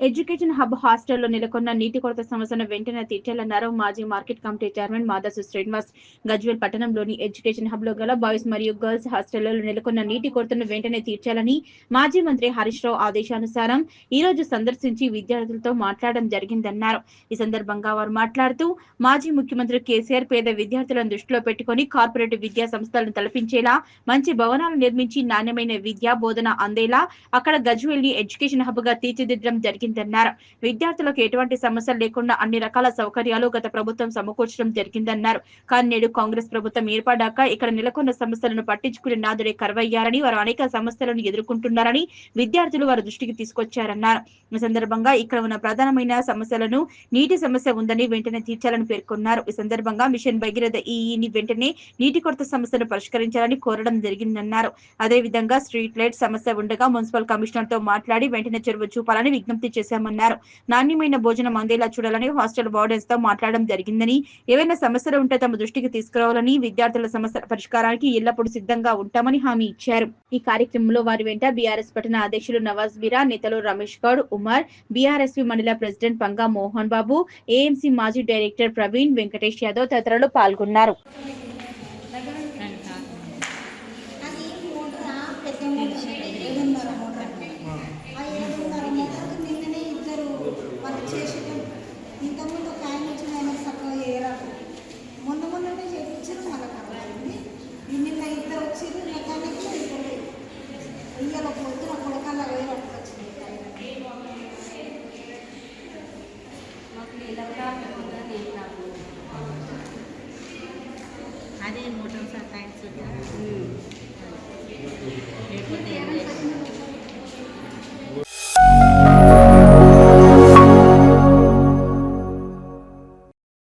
Education hub హాస్టల్లో నెలకొన్న నీటి కొరత సమస్యను వెంటనే తీర్చాలన్నారు మాజీ market committee chairman Madasu Srinivas. Gajwel పట్టణంలోని ఎడ్యుకేషన్ హబ్ లో గల బాయ్స్ మరియు గర్ల్స్ హాస్టళ్లలో నెలకొన్న నీటి కొరతను వెంటనే తీర్చాలని మాజీ మంత్రి హరీష్ రావు ఆదేశానుసారం ఈ రోజు సందర్శించి విద్యార్థులతో మాట్లాడడం జరిగిందన్నారు. ఈ సందర్భంగా వారు మాట్లాడుతూ మాజీ ముఖ్యమంత్రి కేసీఆర్ పేద విద్యార్థులను దృష్టిలో పెట్టుకుని కార్పొరేట్ విద్యా సంస్థలను తలపించేలా మంచి భవనాలు నిర్మించి నాణ్యమైన విద్యా బోధన అందేలా అక్కడ గజ్వేల్ ని ఎడ్యుకేషన్ హబ్ గా తీర్చిదిద్దడం జరిగిందన్నారు. విద్యార్థులకు ఎటువంటి సమస్యలు లేకుండా అన్ని రకాల సౌకర్యాలు గత ప్రభుత్వం సమకూర్చడం జరిగిందన్నారు. కానీ నేడు కాంగ్రెస్ ప్రభుత్వం ఏర్పడ్డాక ఇక్కడ నెలకొన్న సమస్యలను పట్టించుకునే నాదుడే కరువయ్యారని, వారు అనేక సమస్యలను ఎదుర్కొంటున్నారని విద్యార్థులు వారి దృష్టికి తీసుకొచ్చారన్నారు. ఈ సందర్భంగా ఇక్కడ ఉన్న ప్రధానమైన సమస్యలను నీటి సమస్య ఉందని వెంటనే తీర్చాలని పేర్కొన్నారు. ఈ సందర్భంగా మిషన్ భగీరథ ఈఈని వెంటనే నీటి కొరత సమస్యను పరిష్కరించాలని కోరడం జరిగిందన్నారు. అదేవిధంగా స్ట్రీట్ లైట్ సమస్య ఉండగా మున్సిపల్ కమిషనర్ తో మాట్లాడి వెంటనే చొరవ చూపాలని విజ్ఞప్తి చేశామన్నారు. నాణ్యమైన భోజనం అందేలా చూడాలని హాస్టల్ వార్డెన్స్ తో మాట్లాడడం జరిగిందని, ఏవైనా సమస్యలు ఉంటే తమ దృష్టికి తీసుకురావాలని, విద్యార్థుల సమస్యల పరిష్కారానికి ఎల్లప్పుడూ సిద్ధంగా ఉంటామని హామీ ఇచ్చారు. ఈ కార్యక్రమంలో వారి వెంట బీఆర్ఎస్ పట్టణ అధ్యక్షులు నవాజ్ బీరా, నేతలు రమేష్ గౌడ్, ఉమర్, బీఆర్ఎస్పీ మండల ప్రెసిడెంట్ పంగా మోహన్ బాబు, ఏఎంసీ మాజీ డైరెక్టర్ ప్రవీణ్, వెంకటేష్ యాదవ్ తదితరులు పాల్గొన్నారు.